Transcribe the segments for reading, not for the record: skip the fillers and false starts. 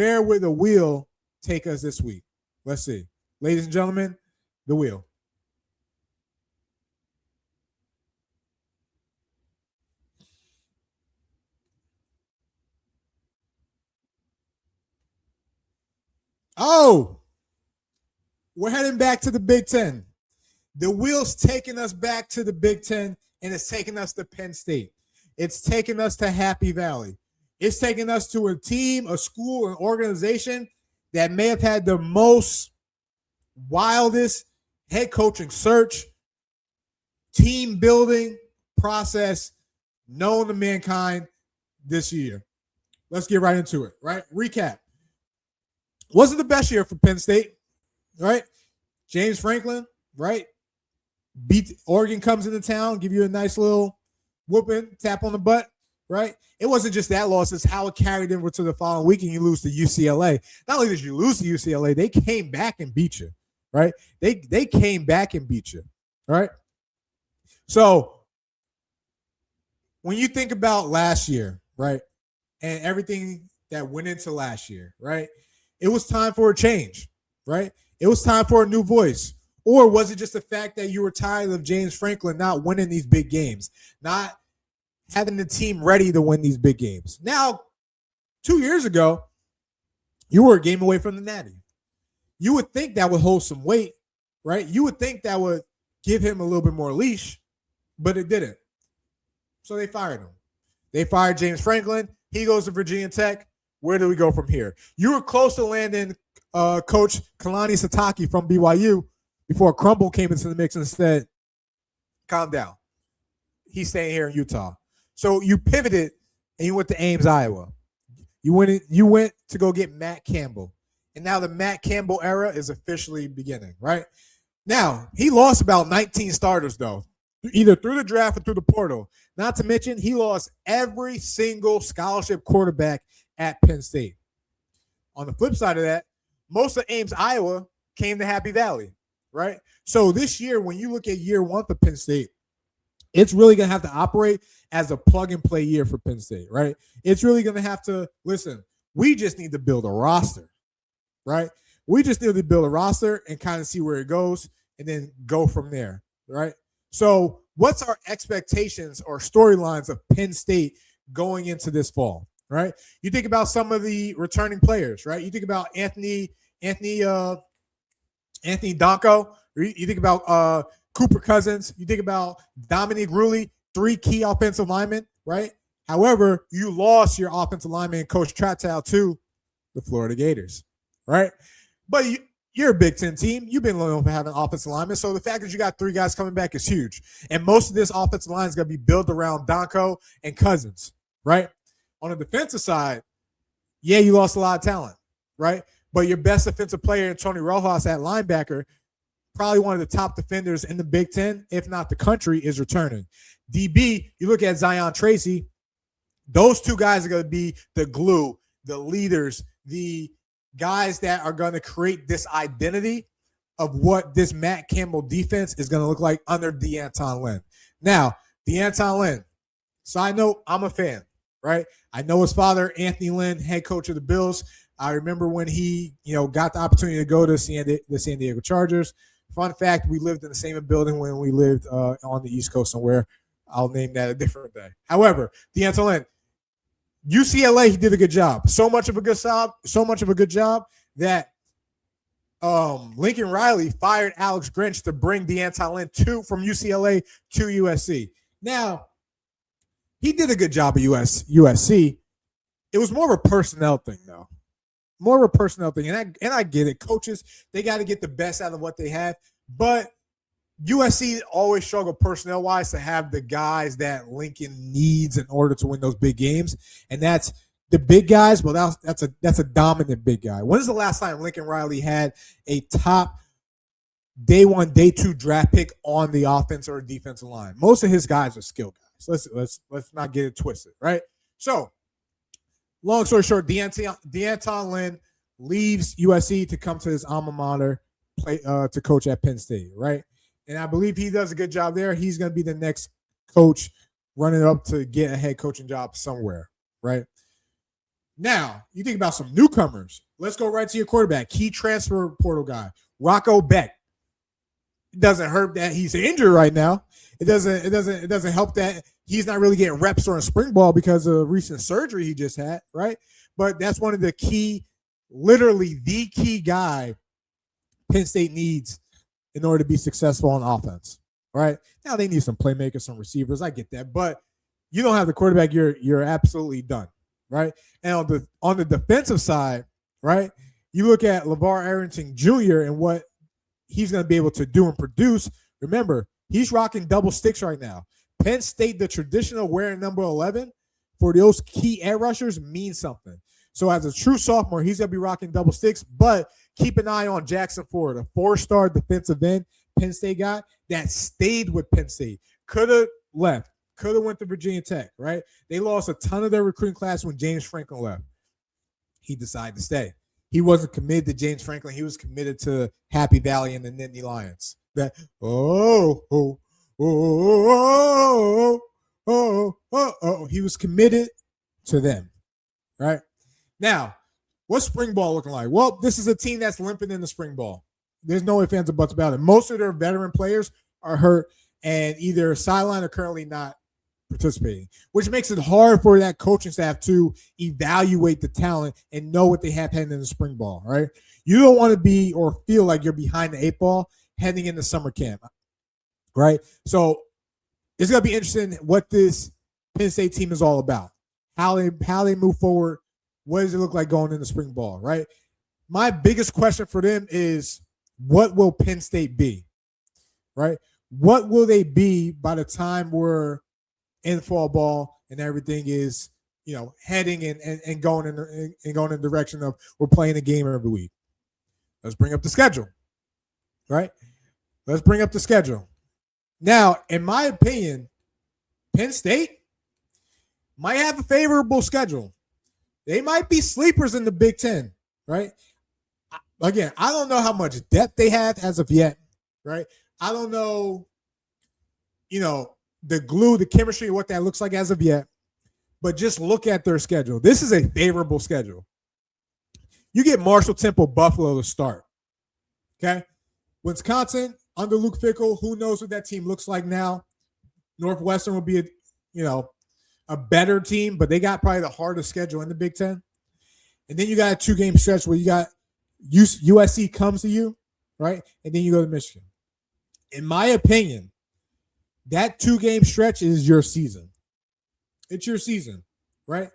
Where would the wheel take us this week? Let's see. Ladies and gentlemen, the wheel. Oh, we're heading back to the Big Ten. The wheel's taking us back to the Big Ten, and it's taking us to Penn State. It's taking us to Happy Valley. It's taking us to a team, a school, an organization that may have had the most wildest head coaching search, team building process known to mankind this year. Let's get right into it, right? Recap. Wasn't the best year for Penn State, right? James Franklin, right? Beat Oregon, comes into town, give you a nice little whooping, tap on the butt, right? It wasn't just that loss, it's how it carried over to the following week and you lose to UCLA. Not only did you lose to UCLA, they came back and beat you, right? They came back and beat you, right? So when you think about last year, right, and everything that went into last year, right, it was time for a change, right? It was time for a new voice. Or was it just the fact that you were tired of James Franklin not winning these big games, not having the team ready to win these big games? Now, 2 years ago, you were a game away from the Natty. You would think that would hold some weight, right? You would think that would give him a little bit more leash, but it didn't. So they fired him. They fired James Franklin. He goes to Virginia Tech. Where do we go from here? You were close to landing Coach Kalani Sitake from BYU before Crumble came into the mix and said, calm down. He's staying here in Utah. So you pivoted and you went to Ames, Iowa. You went to go get Matt Campbell. And now the Matt Campbell era is officially beginning, right? Now, he lost about 19 starters, though, either through the draft or through the portal. Not to mention, he lost every single scholarship quarterback at Penn State. On the flip side of that, most of Ames, Iowa came to Happy Valley, right? So this year, when you look at year one for Penn State, it's really going to have to operate as a plug-and-play year for Penn State, right? It's really going to have to, listen, we just need to build a roster, right? We just need to build a roster and kind of see where it goes and then go from there, right? So what's our expectations or storylines of Penn State going into this fall, right? You think about some of the returning players, right? You think about Anthony Donko. You think about Cooper Cousins. You think about Dominique Rulli, 3 key offensive linemen, right? However, you lost your offensive lineman, Coach Tratow, to the Florida Gators, right? But you're a Big Ten team. You've been known for having offensive linemen. So the fact that you got 3 guys coming back is huge. And most of this offensive line is going to be built around Donko and Cousins, right? On the defensive side, yeah, you lost a lot of talent, right? But your best defensive player, Tony Rojas, at linebacker, probably one of the top defenders in the Big Ten, if not the country, is returning. DB, you look at Zion Tracy, those 2 guys are going to be the glue, the leaders, the guys that are going to create this identity of what this Matt Campbell defense is going to look like under DeAnton Lynn. Now, DeAnton Lynn, side note, I'm a fan, right? I know his father, Anthony Lynn, head coach of the Bills. I remember when he, got the opportunity to go to the San Diego Chargers. Fun fact, we lived in the same building when we lived on the East Coast somewhere. I'll name that a different day. However, DeAnton Lynn, UCLA, he did a good job. So much of a good job that Lincoln Riley fired Alex Grinch to bring DeAnton Lynn from UCLA to USC. Now, he did a good job at USC. It was more of a personnel thing, though. More of a personnel thing. And I get it. Coaches, they got to get the best out of what they have. But USC always struggle personnel-wise to have the guys that Lincoln needs in order to win those big games. And that's the big guys. Well, that's a dominant big guy. When is the last time Lincoln Riley had a top day 1, day 2 draft pick on the offense or defensive line? Most of his guys are skill guys. Let's not get it twisted, right? So, long story short, DeAnton Lynn leaves USC to come to his alma mater, to coach at Penn State, right? And I believe he does a good job there. He's going to be the next coach running up to get a head coaching job somewhere, right? Now, you think about some newcomers. Let's go right to your quarterback, key transfer portal guy, Rocco Beck. It doesn't hurt that he's injured right now. It doesn't help that he's not really getting reps on spring ball because of recent surgery he just had, right? But that's one of the key, literally the key guy Penn State needs in order to be successful on offense, right? Now they need some playmakers, some receivers. I get that, but you don't have the quarterback, you're absolutely done, right? And on the defensive side, right, you look at LeVar Arrington Jr. and what he's going to be able to do and produce. Remember, he's rocking double sticks right now. Penn State, the traditional wearing number 11 for those key air rushers means something. So as a true sophomore, he's going to be rocking double sticks, but keep an eye on Jackson Ford, a 4-star defensive end Penn State guy that stayed with Penn State. Could have left. Could have went to Virginia Tech, right? They lost a ton of their recruiting class when James Franklin left. He decided to stay. He wasn't committed to James Franklin. He was committed to Happy Valley and the Nittany Lions. That he was committed to them, right? Now, what's spring ball looking like? Well, this is a team that's limping in the spring ball. There's no ifs, ands, or buts about it. Most of their veteran players are hurt and either sidelined or currently not participating, which makes it hard for that coaching staff to evaluate the talent and know what they have heading in the spring ball, right? You don't want to be or feel like you're behind the 8 ball heading into summer camp, right? So it's going to be interesting what this Penn State team is all about, how they move forward. What does it look like going into spring ball, right? My biggest question for them is, what will Penn State be, right? What will they be by the time we're in fall ball and everything is, heading and going in the direction of we're playing a game every week? Let's bring up the schedule, right? Let's bring up the schedule. Now, in my opinion, Penn State might have a favorable schedule. They might be sleepers in the Big Ten, right? Again, I don't know how much depth they have as of yet, right? I don't know, the glue, the chemistry, what that looks like as of yet. But just look at their schedule. This is a favorable schedule. You get Marshall, Temple, Buffalo to start, okay? Wisconsin, under Luke Fickell, who knows what that team looks like now? Northwestern will be a better team, but they got probably the hardest schedule in the Big Ten. And then you got a 2-game stretch where you got USC comes to you, right? And then you go to Michigan. In my opinion, that 2-game stretch is your season. It's your season, right?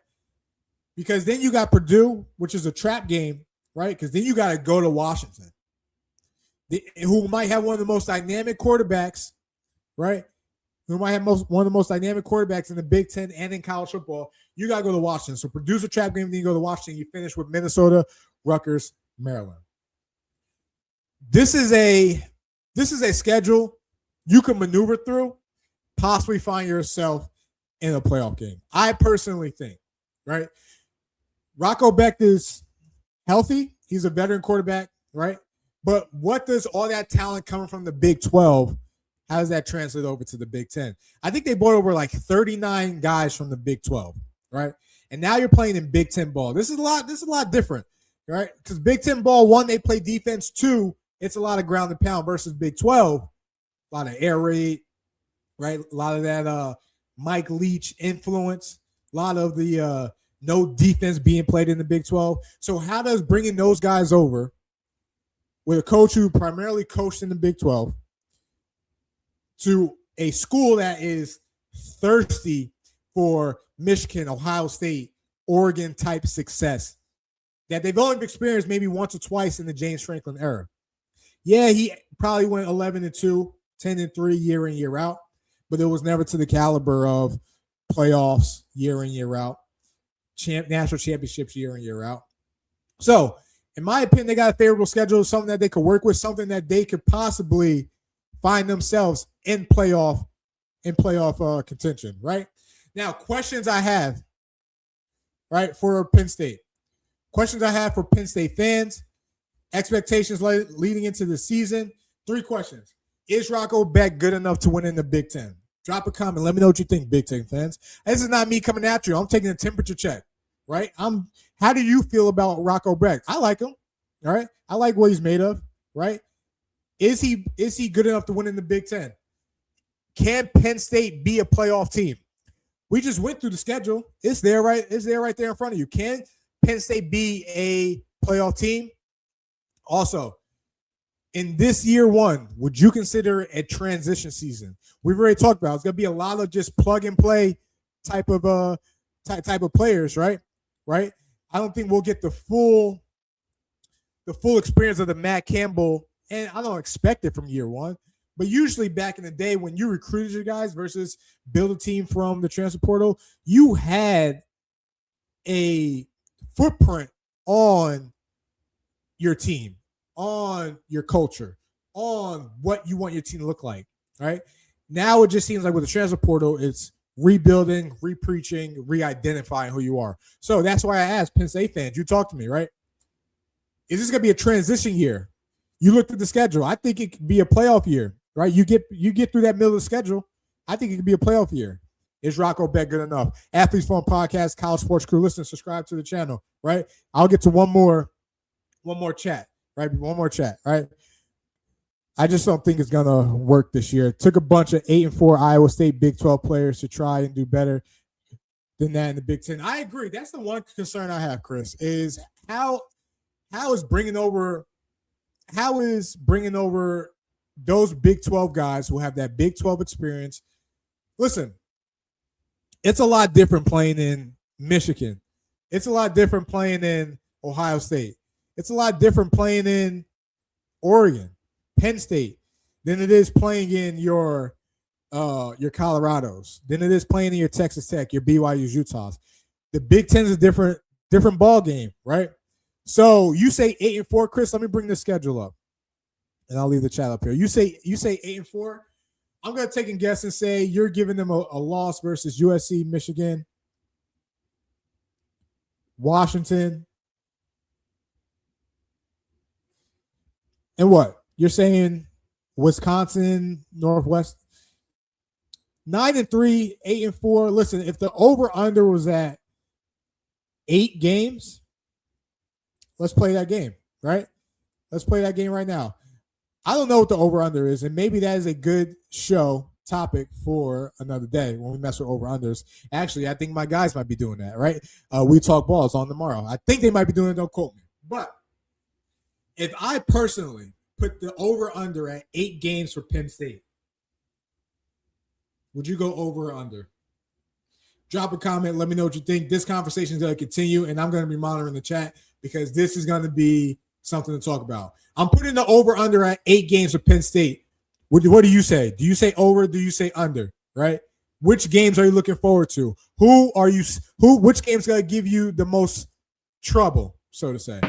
Because then you got Purdue, which is a trap game, right? Because then you got to go to Washington, who might have one of the most dynamic quarterbacks, right? Who might have one of the most dynamic quarterbacks in the Big Ten and in college football. You got to go to Washington. So Purdue's a trap game, then you go to Washington. You finish with Minnesota, Rutgers, Maryland. This is a schedule you can maneuver through, possibly find yourself in a playoff game. I personally think, right? Rocco Beck is healthy. He's a veteran quarterback, right? But what does all that talent coming from the Big 12, how does that translate over to the Big 10? I think they brought over like 39 guys from the Big 12, right? And now you're playing in Big 10 ball. This is a lot different, right? Because Big 10 ball, 1, they play defense. 2, it's a lot of ground and pound versus Big 12, a lot of air raid, right? A lot of that Mike Leach influence, a lot of the no defense being played in the Big 12. So how does bringing those guys over with a coach who primarily coached in the Big 12 to a school that is thirsty for Michigan, Ohio State, Oregon type success that they've only experienced maybe once or twice in the James Franklin era? Yeah, he probably went 11-2, 10-3 year in, year out, but it was never to the caliber of playoffs year in, year out, national championships year in, year out. So, in my opinion, they got a favorable schedule, something that they could work with, something that they could possibly find themselves in playoff contention, right? Now, questions I have, right, for Penn State. Questions I have for Penn State fans, expectations leading into the season. 3 questions. Is Rocco Beck good enough to win in the Big Ten? Drop a comment. Let me know what you think, Big Ten fans. This is not me coming after you. I'm taking a temperature check. right? How do you feel about Rocco Beck? I like him. All right. I like what he's made of, right? Is he good enough to win in the Big Ten? Can Penn State be a playoff team? We just went through the schedule. It's there right there in front of you. Can Penn State be a playoff team? Also, in this year one, would you consider a transition season? We've already talked about it's going to be a lot of just plug and play type of players, right? Right? I don't think we'll get the full experience of the Matt Campbell, and I don't expect it from year one. But usually back in the day when you recruited your guys versus build a team from the transfer portal, you had a footprint on your team, on your culture, on what you want your team to look like, right? Now it just seems like with the transfer portal, it's rebuilding, re-preaching, re-identifying who you are. So that's why I asked Penn State fans, you talk to me, right? Is this going to be a transition year? You looked at the schedule. I think it could be a playoff year, right? You get through that middle of the schedule. I think it could be a playoff year. Is Rocco Beck good enough? Athletes Phone Podcast, College Sports Crew. Listen, subscribe to the channel, right? I'll get to one more chat, right? One more chat, right? I just don't think it's gonna work this year. It took a bunch of 8-4 Iowa State Big 12 players to try and do better than that in the Big Ten. I agree. That's the one concern I have, Chris, is how is bringing over those Big 12 guys who have that Big 12 experience. Listen, it's a lot different playing in Michigan. It's a lot different playing in Ohio State. It's a lot different playing in Oregon, Penn State, than it is playing in your Colorados, than it is playing in your Texas Tech, your BYU's, Utahs. The Big Ten is a different ball game, right? So you say 8-4, Chris. Let me bring the schedule up, and I'll leave the chat up here. You say 8-4. I'm gonna take a guess and say you're giving them a loss versus USC, Michigan, Washington, and what? You're saying Wisconsin, Northwest. 9-3, 8-4. Listen, if the over/under was at 8 games, let's play that game, right? Let's play that game right now. I don't know what the over/under is, and maybe that is a good show topic for another day when we mess with over/unders. Actually, I think my guys might be doing that, right? We talk balls on tomorrow. I think they might be doing it. Don't quote me. But if I personally put the over/under at 8 games for Penn State, would you go over or under? Drop a comment. Let me know what you think. This conversation is going to continue, and I'm going to be monitoring the chat because this is going to be something to talk about. I'm putting the over/under at 8 games for Penn State. What do you say? Do you say over? Do you say under? Right? Which games are you looking forward to? Which game's going to give you the most trouble, so to say?